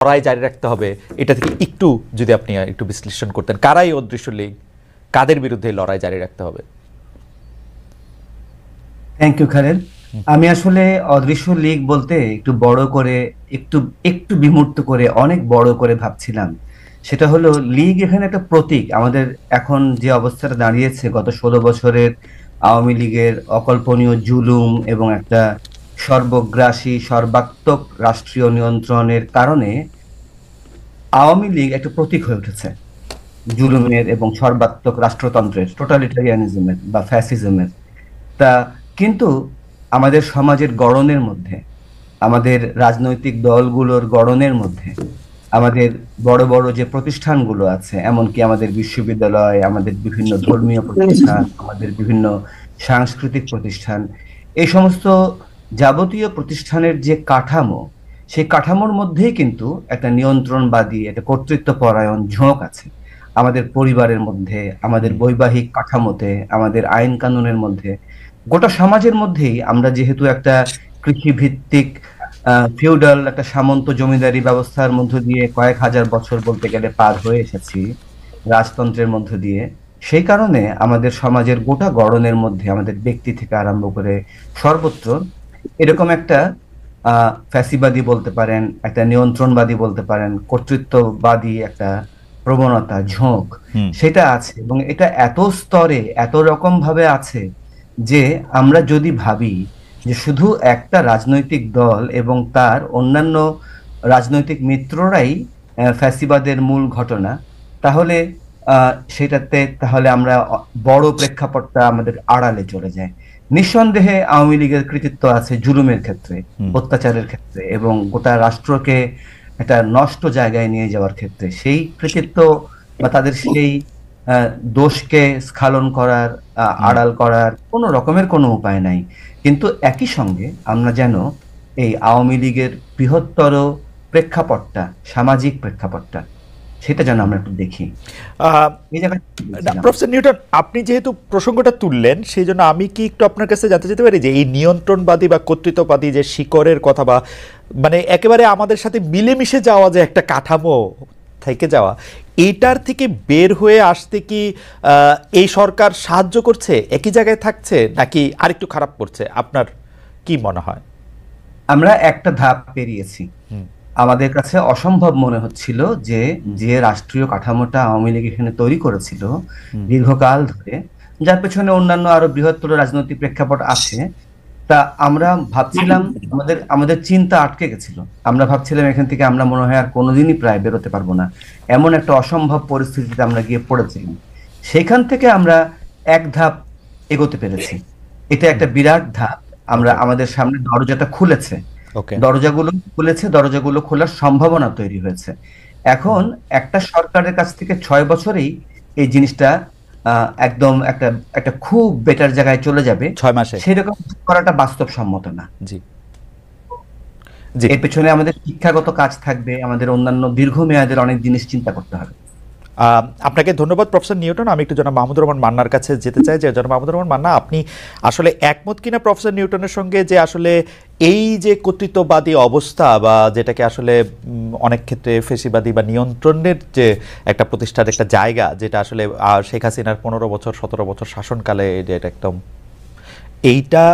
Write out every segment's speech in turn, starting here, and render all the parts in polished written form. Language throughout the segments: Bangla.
লড়াই জারি রাখতে হবে, এটা থেকে একটু যদি আপনি একটু বিশ্লেষণ করতেন, কারাই অদৃশ্য লীগ, কাদের বিরুদ্ধে লড়াই জারি রাখতে হবে? Thank you Khaled. আমি আসলে অদৃশ্য লীগ বলতে একটু বড় করে, একটু একটু বিমূর্ত করে, অনেক বড় করে ভাবছিলাম। সেটা হলো লীগ এখানে একটা প্রতীক। আমাদের এখন যে অবস্থাটা দাঁড়িয়েছে, গত 16 বছরের আওয়ামী লীগের অকল্পনীয় জুলুম এবং একটা সর্বগ্রাসী সর্বাত্মক রাষ্ট্রীয় নিয়ন্ত্রণের কারণে আওয়ামী লীগ একটা প্রতীক হয়ে উঠেছে জুলুমের এবং সর্বাত্মক রাষ্ট্রতন্ত্রের, টোটালিটারিয়ানিজমের বা ফ্যাসিজমের। তা কিন্তু আমাদের সমাজের গড়নের মধ্যে, আমাদের রাজনৈতিক দলগুলোর গড়নের মধ্যে, আমাদের বড় বড় যে প্রতিষ্ঠানগুলো আছে, এমনকি আমাদের বিশ্ববিদ্যালয়, আমাদের বিভিন্ন ধর্মীয় প্রতিষ্ঠান, আমাদের বিভিন্ন সাংস্কৃতিক প্রতিষ্ঠান, এই সমস্ত যাবতীয় প্রতিষ্ঠানের যে কাঠামো, সেই কাঠামোর মধ্যেই কিন্তু একটা নিয়ন্ত্রণবাদী, একটা কর্তৃত্বপরায়ণ ঝোঁক আছে। আমাদের পরিবারের মধ্যে, আমাদের বৈবাহিক কাঠামোতে, আমাদের আইন কানুনের মধ্যে, গোটা সমাজের মধ্যেই আমরা যেহেতু একটা কৃষিভিত্তিক ফিউডাল একটা সামন্ত জমিদারি ব্যবস্থার মধ্য দিয়ে কয়েক হাজার বছর বলতে গেলে পার হয়ে এসেছি, রাজতন্ত্রের মধ্য দিয়ে, সেই কারণে আমাদের সমাজের গোটা গড়নের মধ্যে, আমাদের ব্যক্তি থেকে আরম্ভ করে সর্বত্র এরকম একটা ফ্যাসিবাদী বলতে পারেন, একটা নিয়ন্ত্রণবাদী বলতে পারেন, কর্তৃত্ববাদী একটা প্রবণতা, ঝোঁক, সেটা আছে। এবং এটা এত স্তরে, এত রকম ভাবে আছে যে আমরা যদি ভাবি যে শুধু একটা রাজনৈতিক দল এবং তার অন্যান্য রাজনৈতিক মিত্ররাই ফ্যাসিবাদের মূল ঘটনা, তাহলে সেটাতে তাহলে আমরা বড় প্রেক্ষাপটটা আমাদের আড়ালে চলে যায়। নিঃসন্দেহে আওয়ামী লীগের কৃতিত্ব আছে জুলুমের ক্ষেত্রে, অত্যাচারের ক্ষেত্রে এবং গোটা রাষ্ট্রকে একটা নষ্ট জায়গায় নিয়ে যাওয়ার ক্ষেত্রে। সেই কৃতিত্ব বা তাদের সেই দোষকে স্খালন করার, আড়াল করার কোনো রকমের কোনো উপায় নাই। কিন্তু একই সঙ্গে আমরা যেন এই আওয়ামী লীগের বৃহত্তর প্রেক্ষাপটটা, সামাজিক প্রেক্ষাপটটা, সেটা যেন আমরা একটু দেখি। এই জায়গায় প্রফেসর নিউটন, আপনি যেহেতু প্রসঙ্গটা তুললেন, সেই জন্য আমি কি একটু আপনার কাছে জানতে চাইতে পারি যে এই নিয়ন্ত্রণবাদী বা কর্তৃত্ববাদী যে শিকড়ের কথা, বা মানে একেবারে আমাদের সাথে মিলেমিশে যাওয়া যে একটা কাঠামো থেকে যাওয়া, এইটার থেকে বের হয়ে আসতে কি এই সরকার সাহায্য করছে, একই জায়গায় থাকছে, নাকি আরেকটু খারাপ করছে? আপনার কি মনে হয়? আমরা একটা ধাপ পেরিয়েছি। আমাদের কাছে অসম্ভব মনে হচ্ছিল যে যে রাষ্ট্রীয় কাঠামোটা আওয়ামী লীগ এখানে তৈরি করেছিল দীর্ঘকাল ধরে, যার পেছনে অন্যান্য আরো বৃহত্তর রাজনৈতিক প্রেক্ষাপট আছে, তা আমরা ভাবছিলাম, আমাদের আমাদের চিন্তা আটকে গেছিল। আমরা ভাবছিলাম এখান থেকে আমরা মনে হয় আর কোনোদিনই প্রায় বেরোতে পারবো না, এমন একটা অসম্ভব পরিস্থিতিতে আমরা গিয়ে পড়েছিলাম। সেখান থেকে আমরা এক ধাপ এগোতে পেরেছি। এটা একটা বিরাট ধাপ। আমরা আমাদের সামনে দরজাটা খুলেছে, দরজাগুলো খোলার সম্ভাবনা তৈরি হয়েছে। এখন একটা সরকারের কাছ থেকে 6 বছরেই এই জিনিসটা একদম একটা একটা খুব বেটার জায়গায় চলে যাবে 6 মাসে সেরকম করাটা বাস্তবসম্মত না। জি, এর পেছনে আমাদের শিক্ষাগত কাজ থাকবে, আমাদের অন্যান্য দীর্ঘমেয়াদের অনেক জিনিস চিন্তা করতে হবে। আপনাকে ধন্যবাদ প্রফেসর নিউটন। আমি একটু জনাব মাহমুদুর রহমান মান্নার কাছে যেতে চাই যে জনাব মাহমুদুর রহমান মান্না, আপনি আসলে একমত কিনা প্রফেসর নিউটনের সঙ্গে যে আসলে এই যে কর্তৃত্ববাদী অবস্থা, বা যেটাকে আসলে অনেক ক্ষেত্রে ফেসিবাদী বা নিয়ন্ত্রণের যে একটা প্রতিষ্ঠার একটা জায়গা, যেটা আসলে শেখ হাসিনার 15 বছর 17 বছর শাসনকালে যেটা একদম, এইটা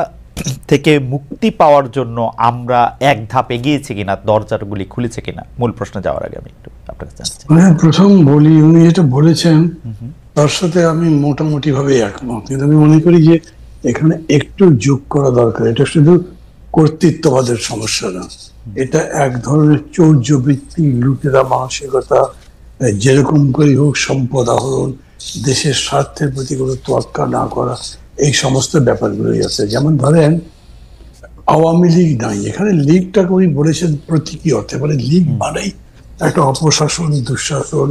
থেকে মুক্তি পাওয়ার জন্য আমরা এক ধাপ এগিয়েছি কিনা, দরজাগুলি খুলেছে কিনা, মূল প্রশ্নে যাওয়ার আগে আমি একটু আপনার কাছে জানতে চাই। প্রথম বলি, উনি যেটা বলেছেন তার সাথে আমি মোটামুটি ভাবে একমত, কিন্তু আমি মনে করি যে এখানে একটু যোগ করা দরকার। এটা শুধু কর্তৃত্ববাদের সমস্যা না, এটা এক ধরনের চৌর্যবৃত্তি, লুটেরা মানসিকতা, যেরকম করে হোক সম্পদ আহরণ, দেশের স্বার্থের প্রতি কোনো তোয়াক্কা না করা, এই সমস্ত ব্যাপারগুলোই আছে। যেমন ধরেন আওয়ামী লীগ নাই, এখানে লীগটাকে উনি বলেছেন প্রতীকী অর্থে, মানে লীগ মানেই একটা অপশাসন, দুঃশাসন,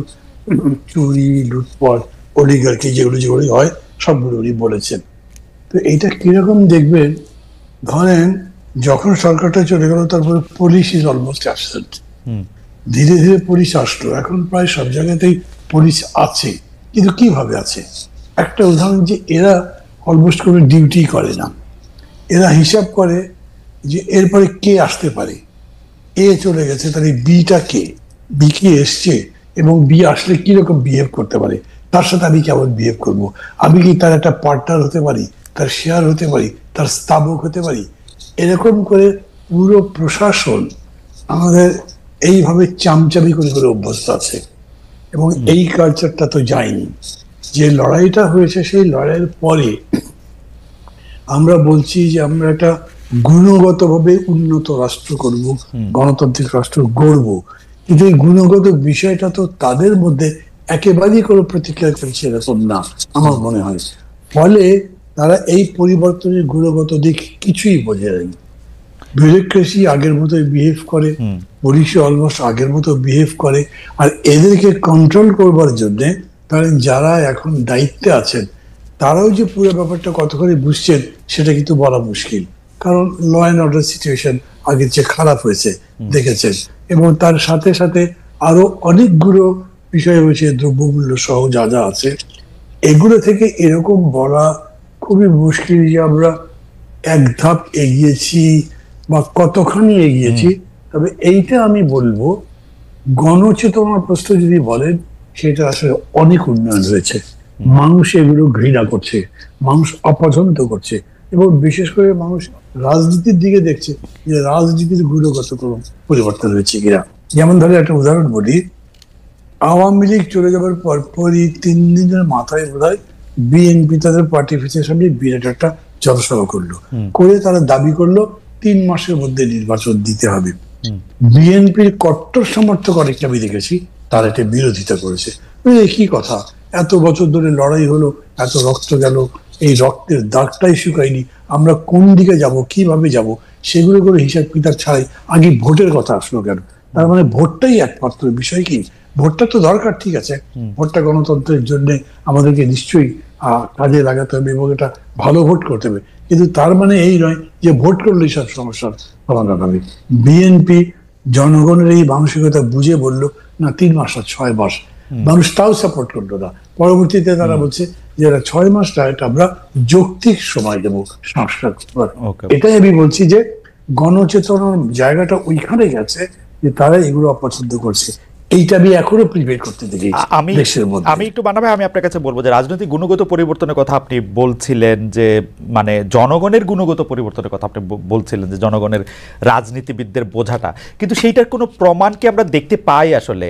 চুরি, লুটপাট, অলিগার্কি, যেগুলো যেগুলো হয় সবগুলো উনি বলেছেন। তো এইটা কিরকম দেখবেন, ধরেন যখন সরকারটা চলে গেল, তারপরে পুলিশ ইজ অলমোস্ট অ্যাবসেন্ট। ধীরে ধীরে পুলিশ আসলো, এখন প্রায় সব জায়গাতেই পুলিশ আছে, কিন্তু কিভাবে আছে? একটা উদাহরণ, যে এরা অলমোস্ট কোনো ডিউটি করে না, এরা হিসাব করে যে এরপরে কে আসতে পারে, এ চলে গেছে, তাহলে বিটা কে, বি কি এসছে এবং বি আসলে কিরকম বিহেভ করতে পারে, তার সাথে আমি কেমন বিহেভ করব, আমি কি তার একটা পার্টনার হতে পারি, তার শেয়ার হতে পারি, তার স্থাবক হতে পারি। এরকম করে পুরো প্রশাসন আমাদের এইভাবে চামচামি করে করে অভ্যস্ত আছে এবং এই কালচারটা তো যায়নি। যে লড়াইটা হয়েছে সেই লড়াইয়ের পরে আমরা বলছি যে আমরা একটা গুণগতভাবে উন্নত রাষ্ট্র করব, গণতান্ত্রিক রাষ্ট্র গড়ব, কিন্তু এই গুণগত বিষয়টা তো তাদের মধ্যে একেবারেই কোনো প্রতিক্রিয়া করছে এরকম না আমার মনে হয়। ফলে তারা এই পরিবর্তনের গুণগত দিক কিছুই বোঝে না। বিউরোক্রেসি আগের মতোই বিহেভ করে, পুলিশে অলমোস্ট আগের মতো বিহেভ করে, আর এদেরকে কন্ট্রোল করবার জন্য তারা যারা এখন দায়িত্বে আছেন তারাও যে পুরো ব্যাপারটা কতখানি বুঝছেন সেটা কিন্তু বলা মুশকিল। কারণ ল অ্যান্ড অর্ডার সিচুয়েশন আগের চেয়ে খারাপ হয়েছে দেখেছেন, এবং তার সাথে সাথে আরো অনেকগুলো বিষয় হয়েছে, দ্রব্যমূল্য সহ যা যা আছে, এগুলো থেকে এরকম বলা খুবই মুশকিল যে আমরা এক ধাপ এগিয়েছি বা কতখানি এগিয়েছি। তবে এইটা আমি বলবো, গণচেতনার প্রশ্ন যদি বলেন, সেটা আসলে অনেক উন্নয়ন হয়েছে। মানুষ এগুলো ঘৃণা করছে, মানুষ অপছন্দ করছে, এবং বিশেষ করে মানুষ রাজনীতির দিকে দেখছে যে রাজনীতির গুণগত কোনো পরিবর্তন হয়েছে কিনা। যেমন ধরে একটা উদাহরণ বলি, আওয়ামী লীগ চলে যাবার পরপরই 3 দিনের মাথায় বোধহয় বিএনপি তাদের পার্টি অফিসের সামনে বিরাট একটা জনসভা করলো, করে তারা দাবি করলো 3 মাসের মধ্যে নির্বাচন দিতে হবে। বিএনপির কট্টর সমর্থক অনেকটা আমি দেখেছি তারা এটা বিরোধিতা করেছে। কি কথা, এত বছর ধরে লড়াই হলো, এত রক্ত গেল, এই রক্তের দাগটাই শুকায়নি, আমরা কোন দিকে যাব, কিভাবে যাব, সেগুলো করে হিসাব কিতাব ছাড়াই আগে ভোটের কথা আসলো কেন? তার মানে ভোটটাই একমাত্র বিষয় কি? ভোটটা তো দরকার, ঠিক আছে, ভোটটা গণতন্ত্রের জন্য আমাদেরকে নিশ্চয়ই কাজে লাগাতে হবে এবং এটা ভালো ভোট করতে হবে, কিন্তু তার মানে এই নয় যে ভোট করলেই সব সমস্যার সমাধান হবে। বিএনপি জনগণের এই মানসিকতা বুঝে বলল না 3 মাস আর 6 মাস, মানুষ তাও সাপোর্ট করলো না। পরবর্তীতে তারা বলছে যে 6 মাসটা এটা আমরা যৌক্তিক সময় দেবো সংস্কার। এটাই আমি বলছি যে গণচেতনার জায়গাটা ওইখানে গেছে যে তারা এগুলো অপছন্দ করছে। এইটা আমি এখনো প্রিপেয়ার করতে দেখি দেশের মধ্যে। আমি একটু বানাবে, আমি আপনার কাছে বলবো যে রাজনৈতিক গুণগত পরিবর্তনের কথা আপনি বলছিলেন, যে মানে জনগণের গুণগত পরিবর্তনের কথা আপনি বলছিলেন, যে জনগণের রাজনীতিবিদদের বোঝাটা, কিন্তু সেইটার কোনো প্রমাণ কি আমরা দেখতে পাই? আসলে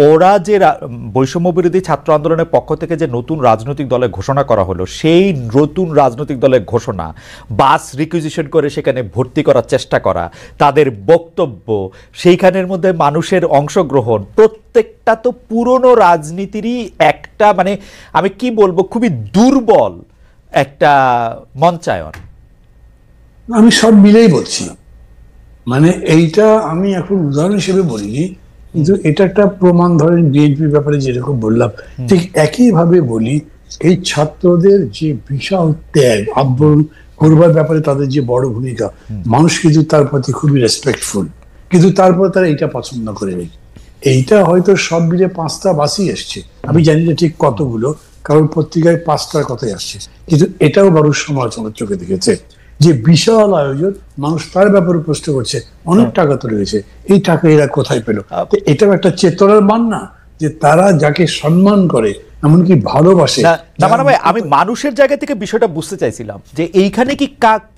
ওরা যে বৈষম্য বিরোধী ছাত্র আন্দোলনের পক্ষ থেকে যে নতুন রাজনৈতিক দলের ঘোষণা করা হলো, সেই নতুন রাজনৈতিক দলের ঘোষণা, বাস রিকুইজিশন করে সেখানে ভর্তি করার চেষ্টা করা, তাদের বক্তব্য, সেইখানের মধ্যে মানুষের অংশগ্রহণ, প্রত্যেকটা তো পুরনো রাজনীতিরই একটা, মানে আমি কি বলবো, খুবই দুর্বল একটা মঞ্চায়ন। আমি সব মিলেই বলছি, মানে এইটা আমি এখন উদাহরণ হিসেবে বলিনি, কিন্তু এটা একটা প্রমাণ। ধরেন বিএনপির ব্যাপারে যেরকম বললাম, ঠিক একইভাবে বলি এই ছাত্রদের যে বিশাল ত্যাগ, আন্দোলন করবার ব্যাপারে তাদের যে বড় ভূমিকা, মানুষ কিন্তু তার প্রতি খুবই রেসপেক্টফুল, কিন্তু তারপর তারা এইটা পছন্দ করে নেই। এইটা হয়তো সব মিলে 5টা বাসই এসছে, আমি জানি না ঠিক কতগুলো, কারণ পত্রিকায় 5টার কথাই আসছে, কিন্তু এটাও মানুষ সমালোচনার চোখে দেখেছে যে বিশাল আয়োজন, মানুষ তার ব্যাপারে প্রশ্ন করছে, অনেক টাকা তো রয়েছে, এই টাকা এরা কোথায় পেল? এটাও একটা চেতনার মান না, যে তারা যাকে সম্মান করে, এমনকি ভালোবাসে। আমি মানুষের জায়গা থেকে বিষয়টা বুঝতে চাইছিলাম যে এইখানে কি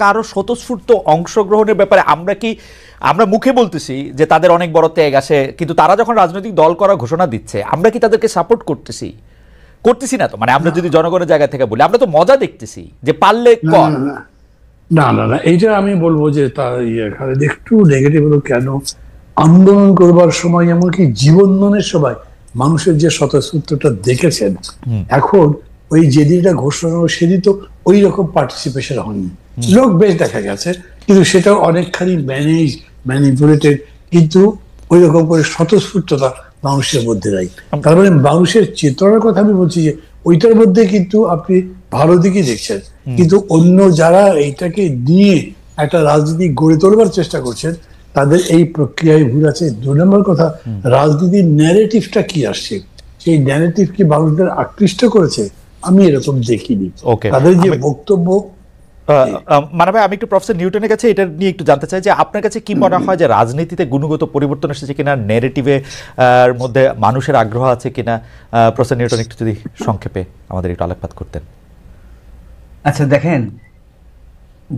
কারো স্বতঃস্ফূর্ত অংশগ্রহণের ব্যাপারে আমরা মুখে বলতেছি যে তাদের অনেক বড় ত্যাগ আসে, কিন্তু তারা যখন রাজনৈতিক দল করার ঘোষণা দিচ্ছে, আমরা কি তাদেরকে সাপোর্ট করতেছি না তো? মানে আমরা যদি জনগণের জায়গা থেকে বলি, আমরা তো মজা দেখতেছি যে পারলে কর। না না না, এইটা আমি বলবো যে তার একটু নেগেটিভ হলো। কেন? আন্দোলন করবার সময়, এমনকি জীবনদানের সময় মানুষের যে স্বতঃস্ফূর্তটা দেখেছেন, এখন ওই যেদিনটা ঘোষণা হলো সেদিন তো ওই রকম পার্টিসিপেশন হয়নি। লোক বেশ দেখা গেছে, কিন্তু সেটা অনেকখানি ম্যানিপুলেটেড, কিন্তু ওই রকম করে স্বতঃস্ফূর্ততা মানুষের মধ্যে নাই। তার মানে মানুষের চেতনার কথা আমি বলছি যে ওইটার মধ্যে কিন্তু আপনি ভালো দিকে দেখছেন, কিন্তু অন্য যারা এইটাকে নিয়ে একটা রাজনীতি গড়ে তোলবার চেষ্টা করছেন, তাদের এই প্রক্রিয়ায় ভুল আছে। 2 নম্বর কথা, রাজনীতির ন্যারেটিভটা কি আসছে, সেই ন্যারেটিভ কি মানুষদের আকৃষ্ট করেছে? আমি এরকম দেখিনি। তাদের যে বক্তব্য, মানে ভাই আমি একটু প্রফেসর নিউটনের কাছে এটা নিয়ে একটু জানতে চাই যে আপনার কাছে কি মনে হয় যে রাজনীতিতে গুণগত পরিবর্তন এসেছে কিনা, নেরেটিভে মধ্যে মানুষের আগ্রহ আছে কিনা? প্রফেসর নিউটন একটু যদি সংক্ষেপে আমাদের একটু আলোকপাত করতেন। আচ্ছা দেখেন,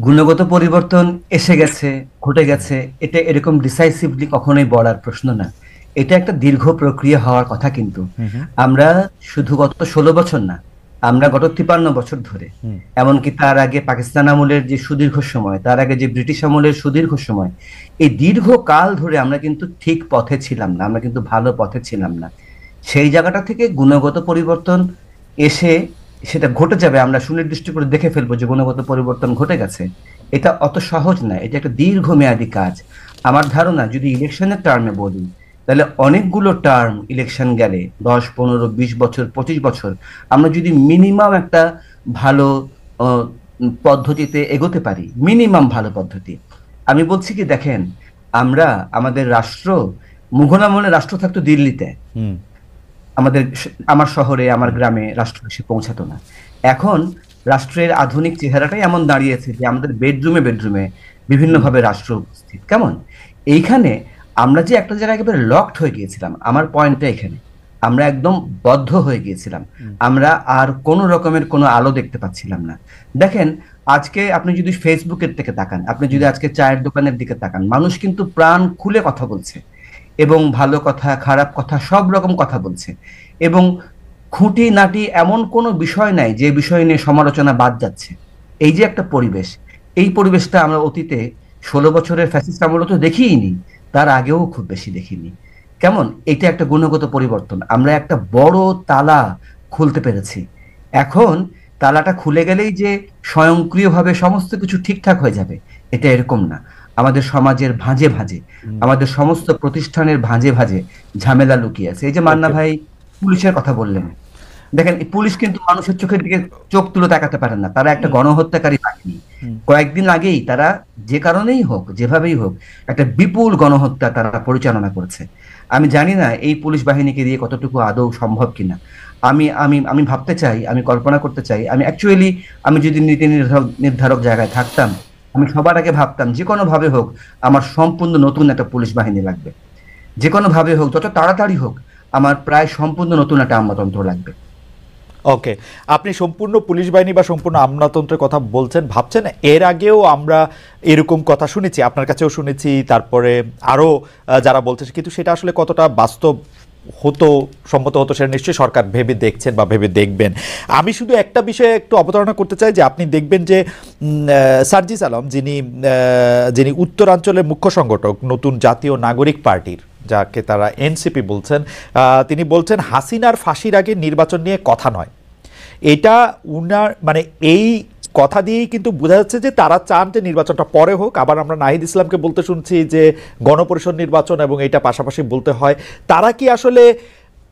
গুণগত পরিবর্তন এসে গেছে, ঘটে গেছে, এটা এরকম ডিসাইসিভলি কখনোই বলার প্রশ্ন না। এটা একটা দীর্ঘ প্রক্রিয়া হওয়ার কথা। কিন্তু আমরা শুধু গত 16 বছর না, আমরা গত 53 বছর ধরে, এমনকি তার আগে পাকিস্তান আমলের যে সুদীর্ঘ সময়, তার আগে যে ব্রিটিশ আমলের সুদীর্ঘ সময়, এই দীর্ঘ কাল ধরে আমরা কিন্তু ঠিক পথে ছিলাম না, আমরা কিন্তু ভালো পথে ছিলাম না। সেই জায়গাটা থেকে গুণগত পরিবর্তন এসে সেটা ঘটে যাবে, আমরা সুনির্দিষ্ট করে দেখে ফেলবো যে গুণগত পরিবর্তন ঘটে গেছে। এটা অত সহজ না, এটা একটা দীর্ঘমেয়াদী কাজ। আমার ধারণা, যদি ইলেকশনের টার্মে বলি, তাহলে অনেকগুলো টার্ম ইলেকশন গেলে 10, 15, 20 বছর, 25 বছর আমরা যদি মিনিমাম একটা ভালো পদ্ধতিতে এগোতে পারি, মিনিমাম ভালো পদ্ধতি। আমি বলছি কি, দেখেন, আমরা আমাদের রাষ্ট্র, মুঘল আমলে রাষ্ট্র থাকতো দিল্লিতে, আমার শহরে, আমার গ্রামে রাষ্ট্র এসে পৌঁছাতো না। এখন রাষ্ট্রের আধুনিক চেহারাটাই এমন দাঁড়িয়েছে যে আমাদের বেডরুমে বেডরুমে বিভিন্নভাবে রাষ্ট্র উপস্থিত। কেমন এইখানে আমরা যে একটা জায়গায় একেবারে লকড হয়ে গিয়েছিলাম, আমার পয়েন্টটা এখানে, আমরা একদম বদ্ধ হয়ে গিয়েছিলাম, আমরা আর কোনো রকমের কোনো আলো দেখতে পাচ্ছিলাম না। দেখেন, আজকে আপনি যদি ফেসবুকের দিকে তাকান, আপনি যদি আজকে চায়ের দোকানের দিকে তাকান, মানুষ কিন্তু প্রাণ খুলে কথা বলছে, এবং ভালো কথা, খারাপ কথা, সব রকম কথা বলছে, এবং খুঁটি নাটি এমন কোনো বিষয় নাই যে বিষয় নিয়ে সমালোচনা বাদ যাচ্ছে। এই যে একটা পরিবেশ, এই পরিবেশটা আমরা অতীতে 16 বছরের ফ্যাসিস্ট আমলে তো দেখিইনি, তার আগেও খুব বেশি দেখিনি। কেমন, এটা একটা গুণগত পরিবর্তন। আমরা একটা বড় তালা খুলতে পেরেছি। এখন তালাটা খুলে গেলেই যে স্বয়ংক্রিয়ভাবে সমস্ত কিছু ঠিকঠাক হয়ে যাবে, এটা এরকম না। আমাদের সমাজের ভাঁজে ভাঁজে, আমাদের সমস্ত প্রতিষ্ঠানের ভাঁজে ভাঁজে ঝামেলা লুকিয়ে আছে। এই যে মান্না ভাই পুলিশের কথা বললেন, দেখেন, পুলিশ কিন্তু মানুষের চোখের দিকে চোখ তুলে তাকাতে পারেন না, তারা একটা গণহত্যাকারী বাহিনী। কয়েকদিন আগেই তারা যে কারণেই হোক, যেভাবেই হোক, একটা বিপুল গণহত্যা তারা পরিচালনা করেছে। আমি জানি না এই পুলিশ বাহিনীকে দিয়ে কতটুকু আদৌ সম্ভব কিনা। আমি আমি আমি ভাবতে চাই, আমি কল্পনা করতে চাই, আমি যদি নীতি নির্ধারক জায়গায় থাকতাম, আমি সবার আগে ভাবতাম যে কোনো ভাবে হোক আমার সম্পূর্ণ নতুন একটা পুলিশ বাহিনী লাগবে, যে কোনো ভাবে হোক, যত তাড়াতাড়ি হোক আমার প্রায় সম্পূর্ণ নতুন একটা আমলাতন্ত্র লাগবে। ওকে, আপনি সম্পূর্ণ পুলিশ বাহিনী বা সম্পূর্ণ আমলাতন্ত্রের কথা বলছেন, ভাবছেন। এর আগেও আমরা এরকম কথা শুনেছি, আপনার কাছেও শুনেছি, তারপরে আরও যারা বলতেছে, কিন্তু সেটা আসলে কতটা বাস্তব হতো, সম্মত হতো, সেটা নিশ্চয়ই সরকার ভেবে দেখছেন বা ভেবে দেখবেন। আমি শুধু একটা বিষয়ে একটু অবতারণা করতে চাই যে আপনি দেখবেন যে সার্জিস আলম, যিনি উত্তরাঞ্চলের মুখ্য সংগঠক নতুন জাতীয় নাগরিক পার্টির, যাকে তারা এনসিপি বলছেন, তিনি বলছেন হাসিনার ফাঁসির আগে নির্বাচন নিয়ে কথা নয়। এটা উনার মানে এই কথা দিয়েই কিন্তু বোঝা যাচ্ছে যে তারা চান যে নির্বাচনটা পরে হোক। আবার আমরা নাহিদ ইসলামকে বলতে শুনছি যে গণপরিষদ নির্বাচন এবং এটা পাশাপাশি বলতে হয়। তারা কি আসলে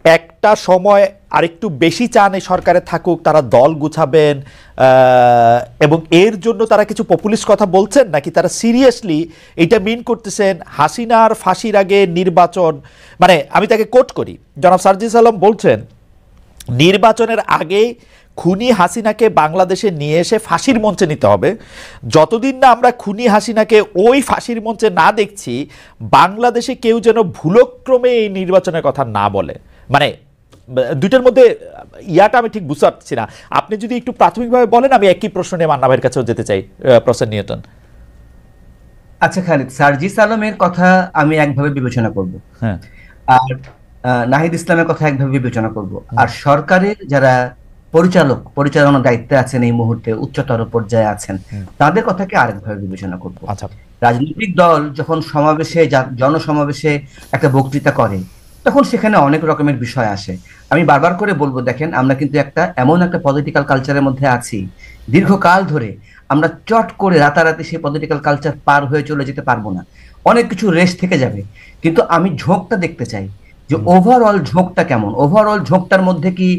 একটা সময় আরেকটু বেশি চান এই সরকারে থাকুক, তারা দল গুছাবেন, এবং এর জন্য তারা কিছু পপুলিস্ট কথা বলছেন, নাকি তারা সিরিয়াসলি এটা মিন করতেছেন হাসিনার ফাঁসির আগে নির্বাচন? মানে আমি তাকে কোট করি, জনাব সার্জিস আলম বলছেন নির্বাচনের আগে খুনি হাসিনাকে বাংলাদেশে নিয়ে এসে ফাঁসির মঞ্চে নিতে হবে। যতদিন না আমরা খুনি হাসিনাকে ওই ফাঁসির মঞ্চে না দেখছি, বাংলাদেশে কেউ যেন ভুলক্রমে এই নির্বাচনের কথা না বলে। মানে দুইটার মধ্যে ইয়াটা আমি ঠিক বুঝতে পারছি না। আপনি যদি একটু প্রাথমিকভাবে বলেন, আমি একই প্রশ্ন নিয়ে মান্না ভাইয়ের কাছেও যেতে চাই। Professor Newton. আচ্ছা খালিদ, সার্জিস আলমের কথা আমি একভাবে বিবেচনা করব, হ্যাঁ, আর নাহিদ ইসলামের কথা একভাবে বিবেচনা করব, আর সরকারের যারা পরিচালনার দায়িত্বে আছেন, এই মুহূর্তে উচ্চতর পর্যায়ে আছেন, তাদের কথাকে আরেকভাবে বিবেচনা করব। আচ্ছা, রাজনৈতিক দল যখন জনসমাবেশে একটা বক্তৃতা করে, তখন সেখানে অনেক রকমের বিষয় আসে। আমি বারবার করে বলবো, দেখেন, আমরা কিন্তু এমন একটা পলিটিক্যাল কালচারের মধ্যে আছি, দীর্ঘকাল ধরে আমরা চট করে রাতারাতি সেই পলিটিক্যাল কালচার পার হয়ে চলে যেতে পারবো না, অনেক কিছু রেশ থেকে যাবে। কিন্তু আমি ঝোঁকটা দেখতে চাই যে ওভারঅল ঝোঁকটা কেমন, ওভারঅল ঝোঁকটার মধ্যে কি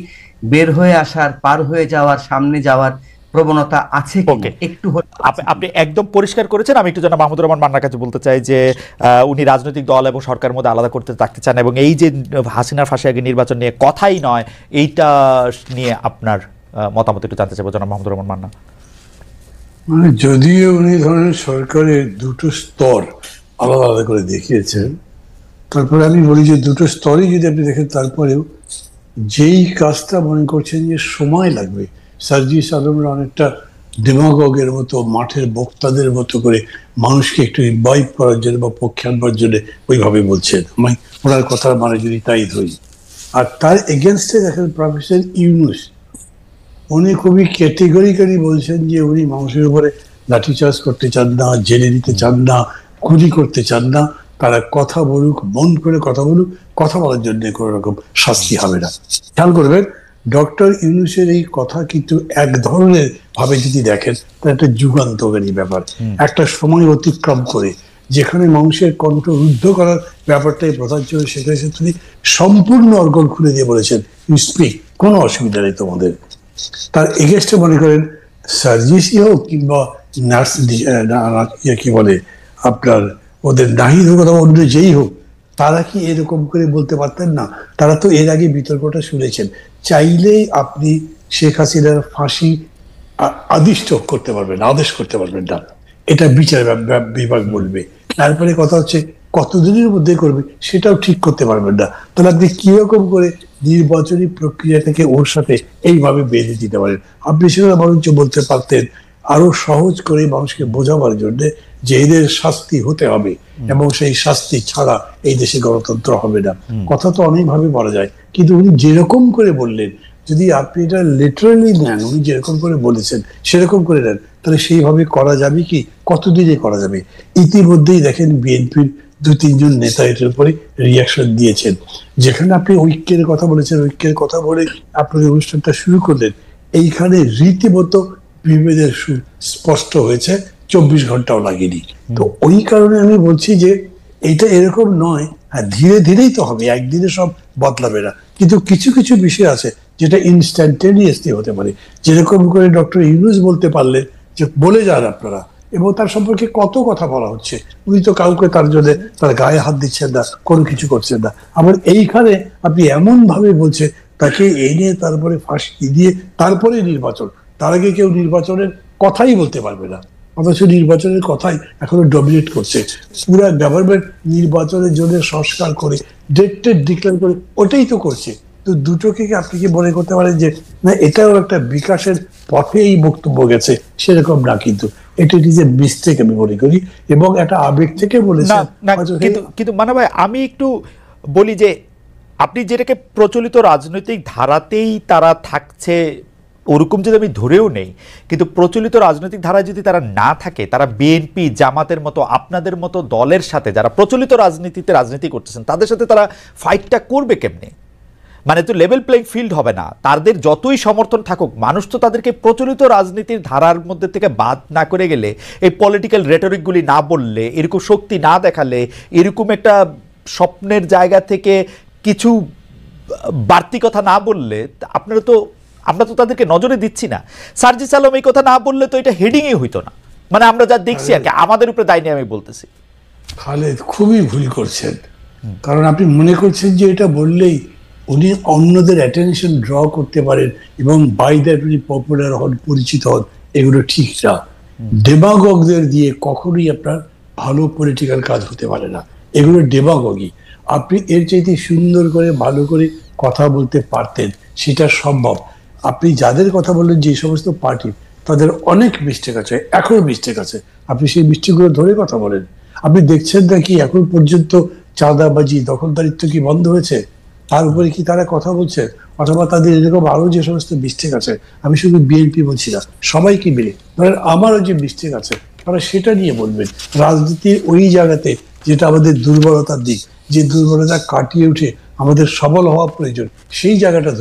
বের হয়ে আসার, পার হয়ে যাওয়ার, সামনে যাওয়ার প্রবণতা আছে কি একটু। আপনি একদম পরিষ্কার করেছেন। আমি একটু জনাব মাহমুদুর রহমান মান্নার কাছে বলতে চাই যে উনি রাজনৈতিক দল এবং সরকারের মধ্যে আলাদা করতে থাকতে চান, এবং এই যে হাসিনার ফাঁসি আগে নির্বাচন নিয়ে কথাই নয়, এইটা নিয়ে আপনার মতামত একটু জানতে চাইবো জনাব মাহমুদুর রহমান মান্না। মানে যদিও উনি ধরেন সরকারের দুটো স্তর আলাদা আলাদা করে দেখিয়েছেন, তারপরে আমি বলি যে দুটো স্তরই যদি আপনি দেখেন, তারপরেও যেই কাজটা মনে করছেন যে সময় লাগবে, সার্জিস আলমরা অনেকটা ডেমাগগের মতো, মাঠের বক্তাদের মতো করে মানুষকে একটু ইনভাইভ করার জন্য বা পক্ষে আনবার জন্য ওইভাবে বলছেন। আমি ওনার কথার মানে যদি তাই ধরি, আর তার এগেনস্টে দেখেন প্রফেসর ইউনূস, উনি খুবই ক্যাটেগরিক্যালি বলছেন যে উনি মানুষের উপরে লাঠিচার্জ করতে চান না, জেলে দিতে চান না, গুলি করতে চান না, তারা কথা বলুক, মন করে কথা বলুক, কথা বলার জন্য কোনো রকম শাস্তি হবে না। খেয়াল করবেন ডক্টর ইউনূসের এই কথা কিন্তু এক ধরনের ভাবে যদি দেখেন, তার একটা যুগান্তকারী ব্যাপার, একটা সময় অতিক্রম করে যেখানে মানুষের কণ্ঠ রুদ্ধ করার ব্যাপারটাই প্রধান ছিল, সেখানে তিনি সম্পূর্ণ অর্গল খুলে দিয়ে বলেছেন ইউ স্পিক, কোনো অসুবিধা নেই তোমাদের। তার এগেস্টে মনে করেন সার্জিসি হোক কিংবা নার্স কি বলে আপনার ওদের নাহিদ হোক অথবা অন্য যেই হোক, তারা কি এরকম করে বলতে পারতেন না? তারা তো এর আগে বিতর্কটা শুনেছেন। চাইলেই আপনি শেখ হাসিনার ফাঁসি আদিষ্ট করতে পারবেন, আদেশ করতে পারবেন না, এটা বিচার বিভাগ বলবে। তারপরে কথা হচ্ছে কতদিনের মধ্যে করবে সেটাও ঠিক করতে পারবেন না। তাহলে আপনি কিরকম করে নির্বাচনী প্রক্রিয়াটাকে ওর সাথে এইভাবে বেঁধে দিতে পারেন? আপনি সেটা বরঞ্চ বলতে পারতেন আরো সহজ করে মানুষকে বোঝাবার জন্য যে এদের শাস্তি হতে হবে এবং সেই শাস্তি ছাড়া এই দেশে গণতন্ত্র হবে না। কথা তো অনেকভাবে বলা যায়, কিন্তু উনি যেরকম করে বললেন, যদি আপনি এটা লিটারালি নেন, উনি যেরকম করে বলেছেন সেরকম করে নেন, তাহলে সেইভাবে করা যাবে কি? কতদিনে করা যাবে? ইতিমধ্যেই দেখেন বিএনপির 2-3 জন নেতা এটার উপরে রিয়াকশন দিয়েছেন। যেখানে আপনি ঐক্যের কথা বলেছেন, ঐক্যের কথা বলে আপনাদের অনুষ্ঠানটা শুরু করলেন, এইখানে রীতিমতো বিভেদের স্পষ্ট হয়েছে, 24 ঘন্টাও লাগেনি। তো ওই কারণে আমি বলছি যে এটা এরকম নয়, হ্যাঁ ধীরে ধীরেই তো হবে, একদিনে সব বদলাবে না, কিন্তু কিছু কিছু বিষয় আছে যেটা ইনস্ট্যান্টেনিয়াসলি হতে পারে। যেরকম করে ডক্টর ইউনূস বলতে পারলেন যে বলে যান আপনারা, এবং তার সম্পর্কে কত কথা বলা হচ্ছে, উনি তো কাউকে তার জন্য তার গায়ে হাত দিচ্ছেন না, কোনো কিছু করছেন না। আবার এইখানে আপনি এমন ভাবে বলছেন তাকে এনে তারপরে ফাঁসি দিয়ে তারপরে নির্বাচন, তার আগে কেউ নির্বাচনের কথাই বলতে পারবে না, অথচ নির্বাচনের কথাই এখনো ডমিনেট করছে। পুরা গভর্নমেন্ট নির্বাচনের জন্য সংস্কার করে ডেট ডিক্লেয়ার করে ওটাই তো করছে। তো দুটোকে কি আপনি কি মনে করতে পারেন যে না এটাও একটা বিকাশের পথে এই বক্তব্য গেছে? সেরকম না, কিন্তু এটা ইজ এ মিস্টেক আমি মনে করি, এবং একটা আবেগ থেকে বলেছেন। কিন্তু মানা ভাই, আমি একটু বলি যে আপনি যেটাকে প্রচলিত রাজনৈতিক ধারাতেই তারা থাকছে ওরকম যদি আমি ধরেও নেই, কিন্তু প্রচলিত রাজনৈতিক ধারায় যদি তারা না থাকে, তারা বিএনপি জামাতের মতো আপনাদের মতো দলের সাথে যারা প্রচলিত রাজনীতিতে রাজনীতি করতেছেন তাদের সাথে তারা ফাইটটা করবে কেমনে? মানে তো লেভেল প্লেইং ফিল্ড হবে না। তাদের যতই সমর্থন থাকুক, মানুষ তো তাদেরকে প্রচলিত রাজনীতির ধারার মধ্যে থেকে বাদ না করে গেলে, এই পলিটিক্যাল রেটরিকগুলি না বললে, এরকম শক্তি না দেখালে, এরকম একটা স্বপ্নের জায়গা থেকে কিছু বাড়তি কথা না বললে, আমরা তো তাদেরকে নজরে দিচ্ছি না। সার্জিস আলম এই কথা না বললে তো এটা হেডিংই হইতো না। মানে আমরা যা দেখছি আর কি, আমাদের উপরে দায় নিয়ে আমি বলতেছি। খালেদ খুবই ভুল করছেন, কারণ আপনি মনে করছেন যে এটা বললেই উনি অন্যদের অ্যাটেনশন ড্র করতে পারেন এবং বাই দ্যাট উনি পপুলার হন, পরিচিত হন। এগুলো ঠিক না। ডেমাগগদের দিয়ে কখনোই আপনার ভালো পলিটিক্যাল কাজ হতে পারে না, এগুলো ডেমাগগি। আপনি এর চাইতে সুন্দর করে ভালো করে কথা বলতে পারতেন, সেটা সম্ভব। আপনি যাদের কথা বললেন যে সমস্ত পার্টি, তাদের অনেক মিস্টেক আছে, এখনো মিস্টেক আছে, আপনি সেই মিস্টেকগুলো ধরে কথা বলেন। আপনি দেখছেন নাকি এখন পর্যন্ত চাঁদাবাজি, দখলদারিত্ব কি বন্ধ হয়েছে? তার উপরে কি তারা কথা বলছে? অথবা তাদের এরকম আরো যে সমস্ত মিস্টেক আছে, আমি শুধু বিএনপি বলছি না, সবাইকে মিলে ধরেন আমারও যে মিস্টেক আছে তারা সেটা নিয়ে বলবেন। রাজনীতির ওই জায়গাতে যেটা আমাদের দুর্বলতার দিক, যে দুর্বলতা কাটিয়ে উঠে আমাদের সবল হওয়া প্রয়োজন, সেই জায়গাটা